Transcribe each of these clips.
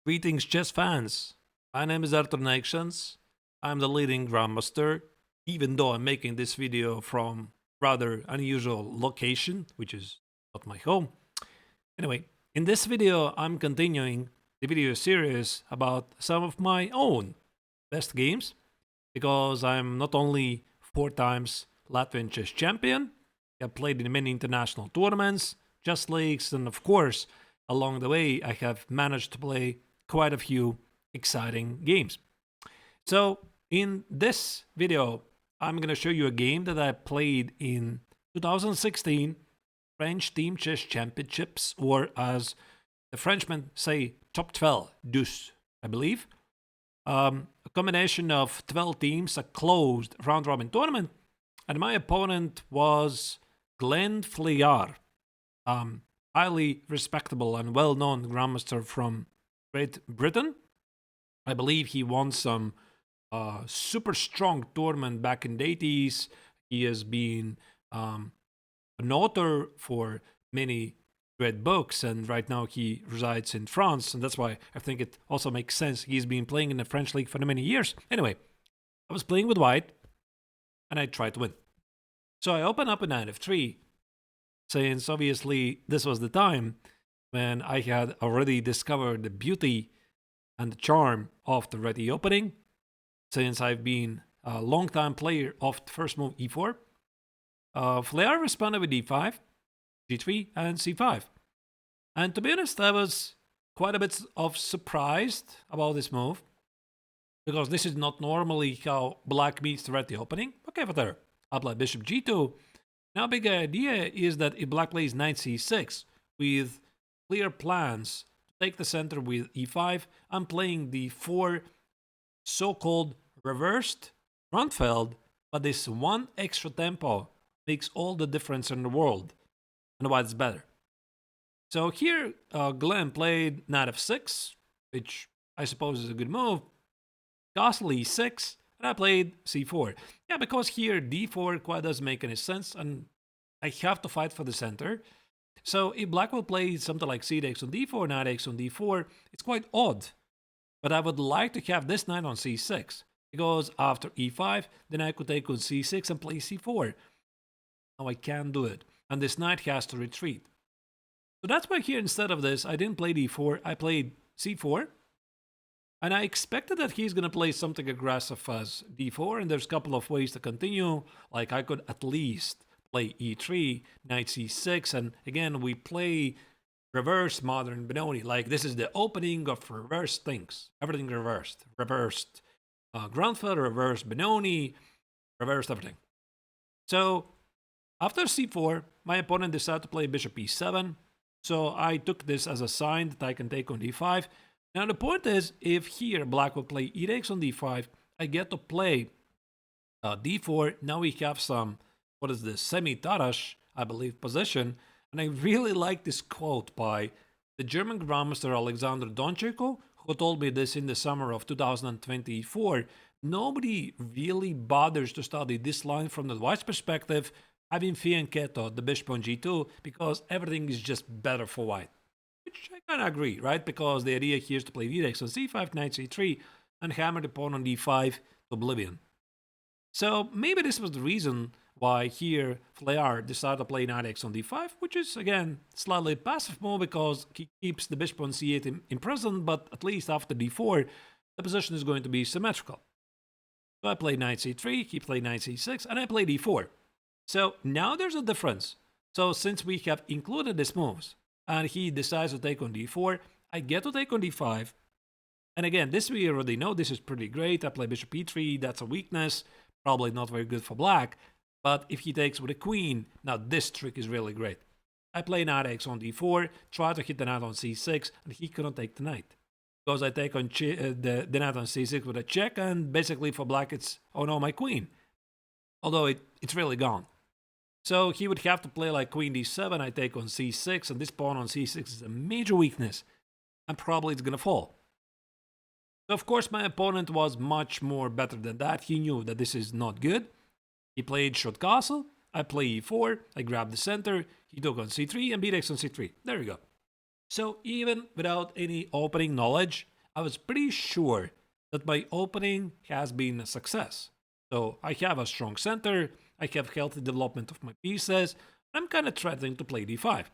Greetings, chess fans. My name is Arturs Neiksans. I'm the leading grandmaster, even though I'm making this video from rather unusual location, which is not my home. Anyway, in this video, I'm continuing the video series about some of my own best games, because I'm not only 4 times Latvian chess champion, I've played in many international tournaments, chess leagues, and of course, along the way, I have managed to play quite a few exciting games. So in this video, I'm going to show you a game that I played in 2016 French Team Chess Championships, or as the Frenchmen say, top 12, douze, I believe. A combination of 12 teams, a closed round-robin tournament, and my opponent was Glenn Flear, highly respectable and well-known grandmaster from Great Britain. I believe he won some super strong tournament back in the 80s. He has been an author for many great books, and right now he resides in France, and that's why I think it also makes sense. He's been playing in the French league for many years. Anyway, I was playing with white, and I tried to win. So I open up a knight f3, since obviously this was the time when I had already discovered the beauty and the charm of the ready opening, since I've been a long-time player of the first move e4. Flear responded with d5, g3, and c5. And to be honest, I was quite a bit surprised about this move, because this is not normally how black meets the ready opening. Okay, whatever. I'll play bishop g2. Now, big idea is that if black plays knight c6 with clear plans to take the center with e5, I'm playing the 4 so-called reversed Grunfeld, but this one extra tempo makes all the difference in the world, and why it's better. So here, Glenn played knight f6, which I suppose is a good move, castle e6, and I played c4. Yeah, because here d4 quite doesn't make any sense, and I have to fight for the center. So if black will play something like c takes on d4, knight takes on d4, it's quite odd. But I would like to have this knight on c6, because after e5, then I could take on c6 and play c4. Now I can't do it, and this knight has to retreat. So that's why here, instead of this, I didn't play d4, I played c4. And I expected that he's going to play something aggressive as d4, and there's a couple of ways to continue. Like I could at least play e3, knight c6, and again, we play reverse modern Benoni. Like this is the opening of reverse things. Everything reversed. Reversed Grunfeld, reversed Benoni, reversed everything. So after c4, my opponent decided to play bishop e7. So I took this as a sign that I can take on d5. Now the point is, if here black will play e takes on d5, I get to play d4. Now we have some, what is this, semi-Tarrasch, I believe, position. And I really like this quote by the German grandmaster Alexander Doncheko, who told me this in the summer of 2024. Nobody really bothers to study this line from the white's perspective, having fianchetto the bishop on g2, because everything is just better for white. Which I kind of agree, right? Because the idea here is to play d takes on c5, knight c3, and hammer the pawn on d5 to oblivion. So maybe this was the reason why here Flear decided to play knight takes on d5, which is, again, slightly passive move because he keeps the bishop on c8 imprisoned, but at least after d4, the position is going to be symmetrical. So I play knight c3, he played knight c6, and I play d4. So now there's a difference. So since we have included these moves, and he decides to take on d4, I get to take on d5. And again, this we already know, this is pretty great. I play bishop e3, that's a weakness, probably not very good for black. But if he takes with a queen, now this trick is really great. I play knight takes on d4, try to hit the knight on c6, and he couldn't take the knight. Because I take on the knight on c6 with a check, and basically for black it's, oh no, my queen. Although it's really gone. So he would have to play like queen d7, I take on c6, and this pawn on c6 is a major weakness, and probably it's going to fall. So of course my opponent was much more better than that. He knew that this is not good. He played short castle, I play e4, I grab the center, he took on c3, and b takes on c3. There you go. So even without any opening knowledge, I was pretty sure that my opening has been a success. So I have a strong center, I have healthy development of my pieces, I'm kind of threatening to play d5.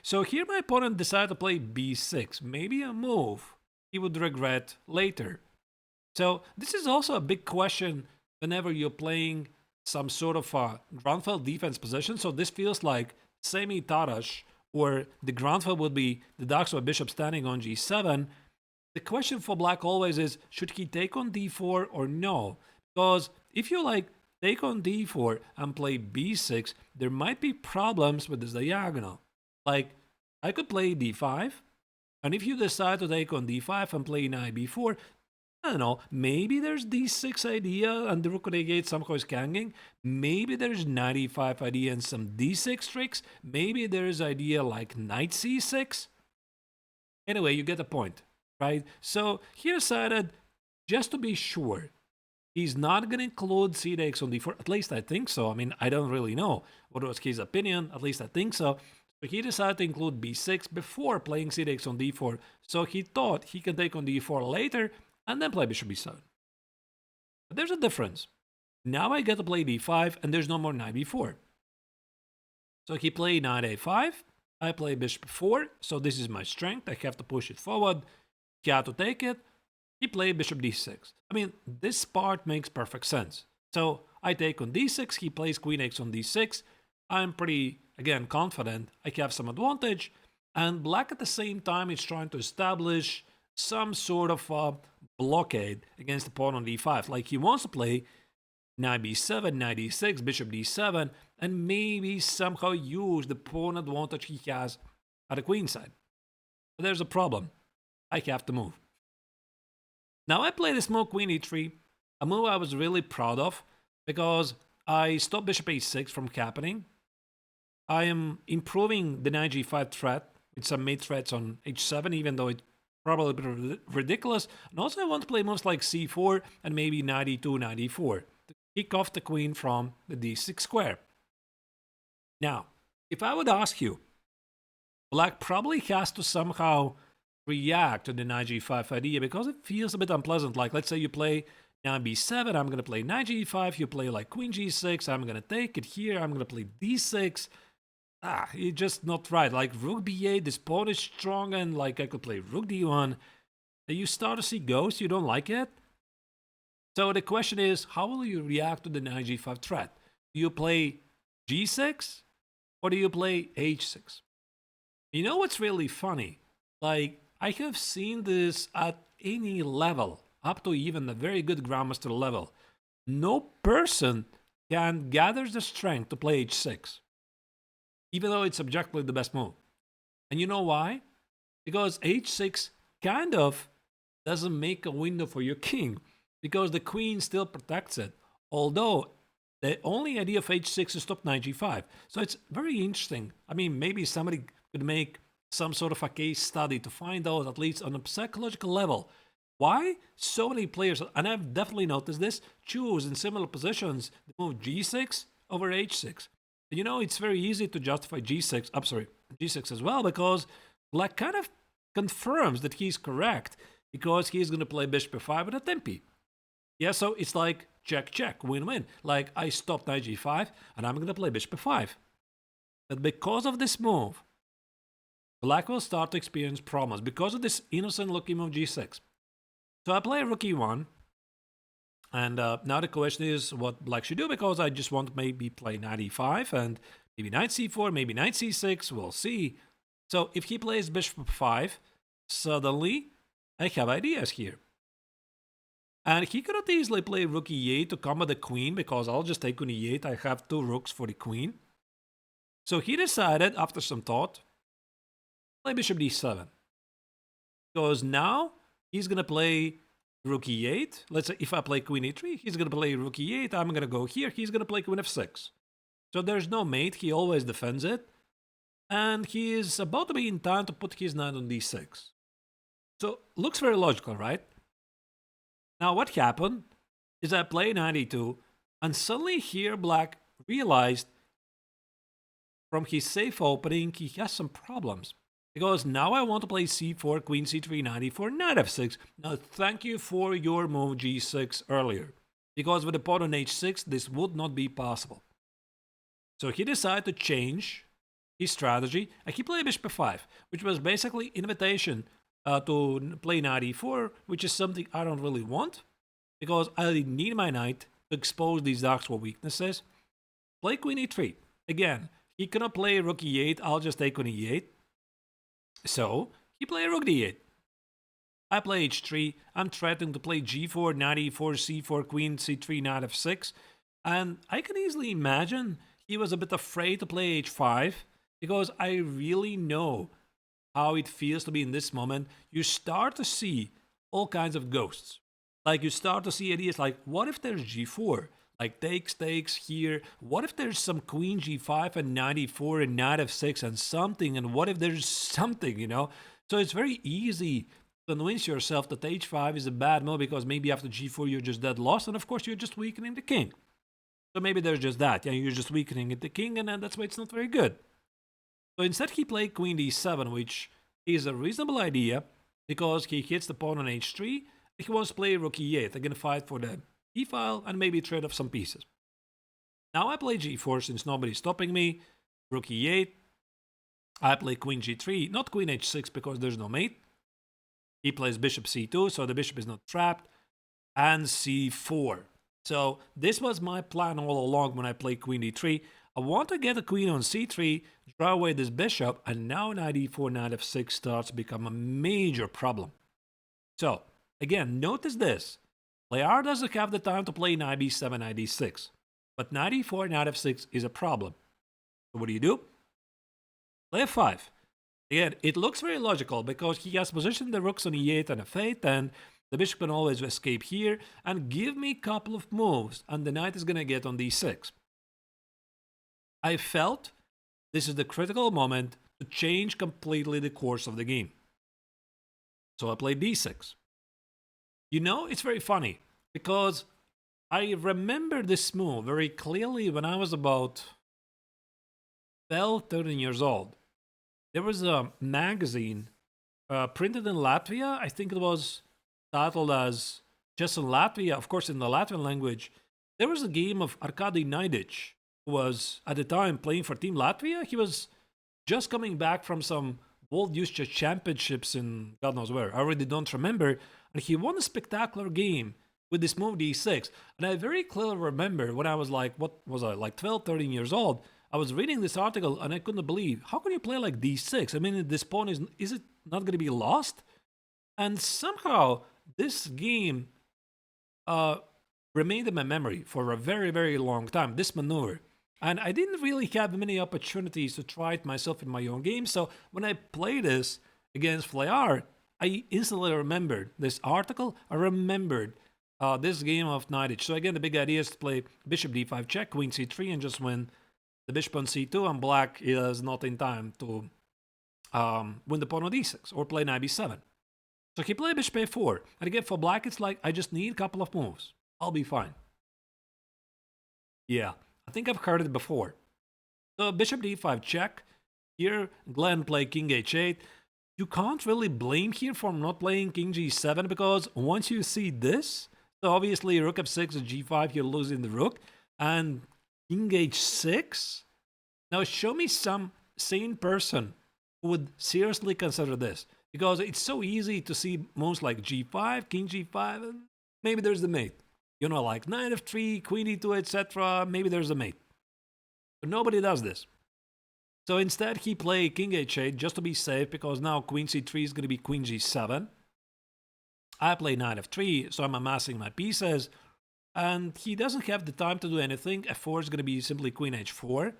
So here my opponent decided to play b6, maybe a move he would regret later. So this is also a big question whenever you're playing some sort of a ground file defense position. So this feels like semi-Tarash, where the ground file would be the dark side bishop standing on g7. The question for black always is, should he take on d4 or no? Because if you like take on d4 and play b6, there might be problems with this diagonal. Like, I could play d5, and if you decide to take on d5 and play knight b4, I don't know, maybe there's d6 idea and the rook on a8 somehow is ganging. Maybe there's knight e5 idea and some d6 tricks. Maybe there's idea like knight c6. Anyway, you get the point, right? So he decided, just to be sure, he's not going to include c takes on d4. At least I think so. I mean, I don't really know what was his opinion. At least I think so. So he decided to include b6 before playing c takes on d4. So he thought he can take on d4 later and then play bishop b7. But there's a difference. Now I get to play d5 and there's no more knight b4. So he played knight a5. I play bishop b4. So this is my strength. I have to push it forward. He had to take it. He played bishop d6. I mean, this part makes perfect sense. So I take on d6. He plays queen takes on d6. I'm pretty, again, confident I have some advantage. And black at the same time is trying to establish some sort of blockade against the pawn on d5. Like, he wants to play knight b7, knight d6, bishop d7, and maybe somehow use the pawn advantage he has at the queen side. But there's a problem. I have to move. Now I played this move, queen e3, a move I was really proud of because I stopped bishop a6 from happening. I am improving the knight g5 threat with some mate threats on h7, even though it's probably a bit ridiculous. And also I want to play moves like c4 and maybe knight e2, knight e4 to kick off the queen from the d6 square. Now, if I would ask you, black probably has to somehow react to the knight g5 idea because it feels a bit unpleasant. Like, let's say you play knight b7, I'm going to play knight g5, you play like queen g6, I'm going to take it here, I'm going to play d6. It's just not right. Like, rook b8, this pawn is strong, and like I could play rook d1. And you start to see ghosts, you don't like it? So the question is, how will you react to the knight g5 threat? Do you play g6 or do you play h6? You know what's really funny? Like, I have seen this at any level, up to even a very good grandmaster level. No person can gather the strength to play h6, even though it's objectively the best move. And you know why? Because h6 kind of doesn't make a window for your king, because the queen still protects it. Although the only idea of h6 is to stop knight g5. So it's very interesting. I mean, maybe somebody could make some sort of a case study to find out, at least on a psychological level, why so many players, and I've definitely noticed this, choose in similar positions the move g6 over h6. You know, it's very easy to justify g6 as well, because black kind of confirms that he's correct, because he's going to play bishop f5 with a tempi. Yeah, so it's like check, check, win-win. Like, I stopped knight g5, and I'm going to play bishop f5. But because of this move, black will start to experience problems because of this innocent-looking move g6. So I play rook e1, and now the question is what black should do, because I just want to maybe play knight e5 and maybe knight c4, maybe knight c6, we'll see. So if he plays bishop f5, suddenly I have ideas here. And he could have easily played rook e8 to combat the queen, because I'll just take on e8, I have two rooks for the queen. So he decided, after some thought, play bishop d7. Because now he's going to play rook e8. Let's say if I play queen e3, he's going to play rook e8. I'm going to go here. He's going to play queen f6. So there's no mate. He always defends it. And he is about to be in time to put his knight on d6. So looks very logical, right? Now what happened is I played knight e2, and suddenly here black realized from his safe opening he has some problems. Because now I want to play c4, queen c3, knight e4, knight f6. Now thank you for your move g6 earlier. Because with the pawn on h6, this would not be possible. So he decided to change his strategy, and he played bishop f5, which was basically invitation to play knight e4, which is something I don't really want, because I need my knight to expose these actual weaknesses. Play queen e3. Again, he cannot play rook e8, I'll just take queen e8. So, he played rook d8. I play h3, I'm threatening to play g4, knight e4, c4, queen c3, knight f6, and I can easily imagine he was a bit afraid to play h5, because I really know how it feels to be in this moment. You start to see all kinds of ghosts. Like, you start to see ideas like, what if there's g4? Like, takes here. What if there's some queen g5 and knight e4 and knight f6 and something? And what if there's something, you know? So it's very easy to convince yourself that h5 is a bad move because maybe after g4 you're just dead lost. And of course, you're just weakening the king. So maybe there's just that. Yeah, you're just weakening the king, and that's why it's not very good. So instead, he played queen d7, which is a reasonable idea because he hits the pawn on h3. He wants to play rook e8, again fight for the e-file and maybe trade off some pieces. Now I play g4 since nobody's stopping me. Rook e8. I play queen g3, not queen h6 because there's no mate. He plays bishop c2, so the bishop is not trapped. And c4. So this was my plan all along when I played queen d3. I want to get a queen on c3, draw away this bishop, and now knight e4, knight f6 starts to become a major problem. So, again, notice this. Flear doesn't have the time to play knight b7, knight d6. But knight e4, knight f6 is a problem. So what do? Play f5. Again, it looks very logical because he has positioned the rooks on e8 and f8, and the bishop can always escape here and give me a couple of moves, and the knight is going to get on d6. I felt this is the critical moment to change completely the course of the game. So I played d6. You know, it's very funny because I remember this move very clearly when I was about 12, 13 years old. There was a magazine printed in Latvia. I think it was titled as Chess in Latvia. Of course, in the Latvian language, there was a game of Arkady Neidic, who was at the time playing for Team Latvia. He was just coming back from some World Youth Chess Championships in God knows where. I really don't remember. And he won a spectacular game with this move d6. And I very clearly remember when I was like, what was I, like 12, 13 years old, I was reading this article and I couldn't believe, how can you play like d6? I mean, this pawn is it not going to be lost? And somehow this game remained in my memory for a very, very long time, this maneuver. And I didn't really have many opportunities to try it myself in my own game. So when I played this against Flear, I instantly remembered this article. I remembered this game of Neidic. So again, the big idea is to play bishop d5 check, queen c3, and just win the bishop on c2, and black is not in time to win the pawn on d6 or play knight b7. So he played bishop a4. And again, for black, it's like, I just need a couple of moves. I'll be fine. Yeah, I think I've heard it before. So bishop d5 check. Here, Glenn played king h8. You can't really blame here for not playing king g7 because once you see this, so obviously rook f6 and g5, you're losing the rook. And king h6? Now show me some sane person who would seriously consider this. Because it's so easy to see moves like g5, king g5, and maybe there's the mate. You know, like knight f3, queen e2, etc. Maybe there's a mate. But nobody does this. So instead, he played king h8 just to be safe because now queen c3 is going to be queen g7. I play knight f3, so I'm amassing my pieces. And he doesn't have the time to do anything. f4 is going to be simply queen h4.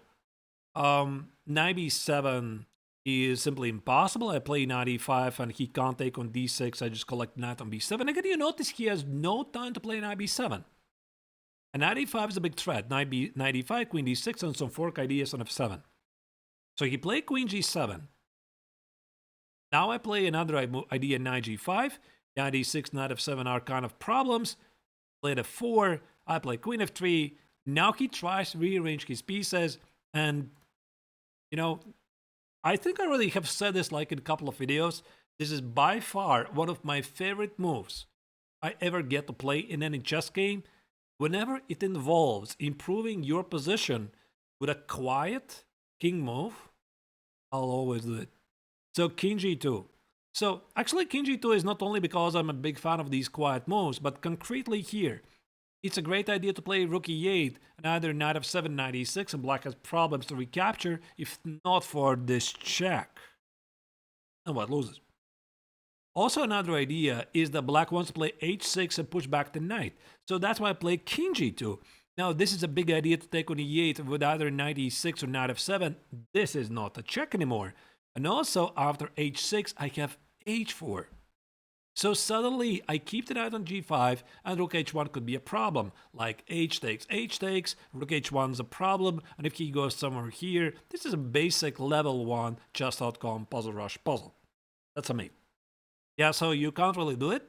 Knight b7 is simply impossible. I play knight e5 and he can't take on d6. I just collect knight on b7. Again, you notice he has no time to play knight b7. And knight e5 is a big threat. Knight e5, queen d6, and some fork ideas on f7. So he played queen g7. Now I play another idea, knight g5. Knight e6, knight f7 are kind of problems. Played f4. I play queen f3. Now he tries to rearrange his pieces. And, you know, I think I already have said this like in a couple of videos. This is by far one of my favorite moves I ever get to play in any chess game. Whenever it involves improving your position with a quiet king move, I'll always do it. So king g2. So actually king g2 is not only because I'm a big fan of these quiet moves, but concretely here, it's a great idea to play rook e8 and either knight f7, knight e6, and black has problems to recapture if not for this check. And what loses. Also another idea is that black wants to play h6 and push back the knight. So that's why I play king g2. Now this is a big idea to take on e8 with either knight e6 or knight f7. This is not a check anymore. And also after h6 I have h4. So suddenly I keep the knight on g5 and rook h1 could be a problem. Like h takes, rook h1 is a problem, and if he goes somewhere here, this is a basic level 1 chess.com puzzle rush puzzle. That's a me. Yeah, so you can't really do it.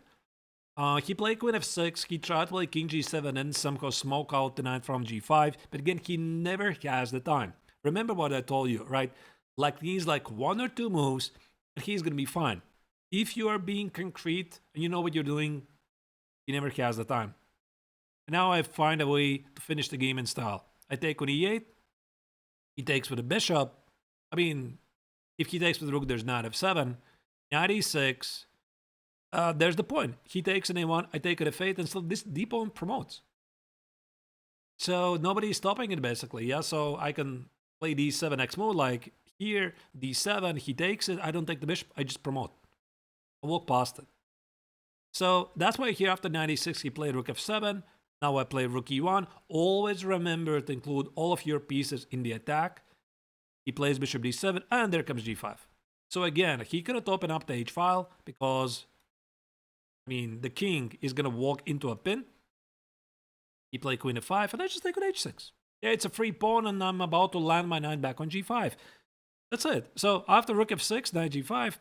He played queen f6, he tried to play king g7 and somehow smoke out the knight from g5, but again, he never has the time. Remember what I told you, right? Like these like 1 or 2 moves, and he's gonna be fine. If you are being concrete and you know what you're doing, he never has the time. And now I find a way to finish the game in style. I take on e8, he takes with the bishop. I mean, if he takes with the rook, there's knight f7, knight e6. There's the point. He takes an a1, I take an f8, and still this d-pawn promotes. So nobody's stopping it basically, yeah? So I can play d7 next move, like here, d7, he takes it, I don't take the bishop, I just promote. I walk past it. So that's why here after 96 he played rook f7. Now I play rook e1. Always remember to include all of your pieces in the attack. He plays bishop d7 and there comes g5. So again, he couldn't open up the h file because, I mean, the king is going to walk into a pin. He played queen f5 and I just take on h6. Yeah, it's a free pawn and I'm about to land my knight back on g5. That's it. So after rook f6, knight g5,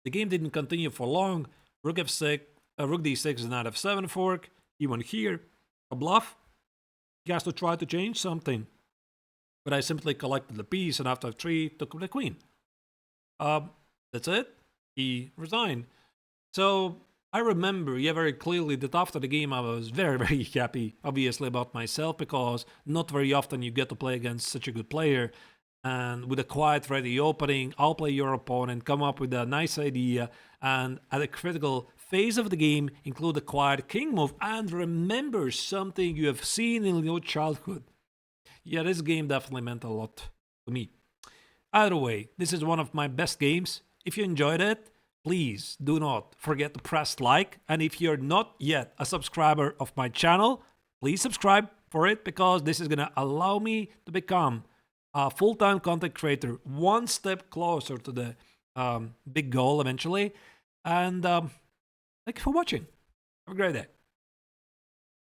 the game didn't continue for long. Rook f6, rook d6 is knight f7 fork. He went here, a bluff. He has to try to change something. But I simply collected the piece and after f3 took the queen. That's it. He resigned. So I remember, yeah, very clearly that after the game I was very, very happy, obviously, about myself because not very often you get to play against such a good player. And with a quiet, ready opening, I'll play your opponent, come up with a nice idea, and at a critical phase of the game, include a quiet king move, and remember something you have seen in your childhood. Yeah, this game definitely meant a lot to me. Either way, this is one of my best games. If you enjoyed it, please do not forget to press like, and if you're not yet a subscriber of my channel, please subscribe for it because this is gonna allow me to become a full-time content creator, one step closer to the big goal eventually. And thank you for watching. Have a great day.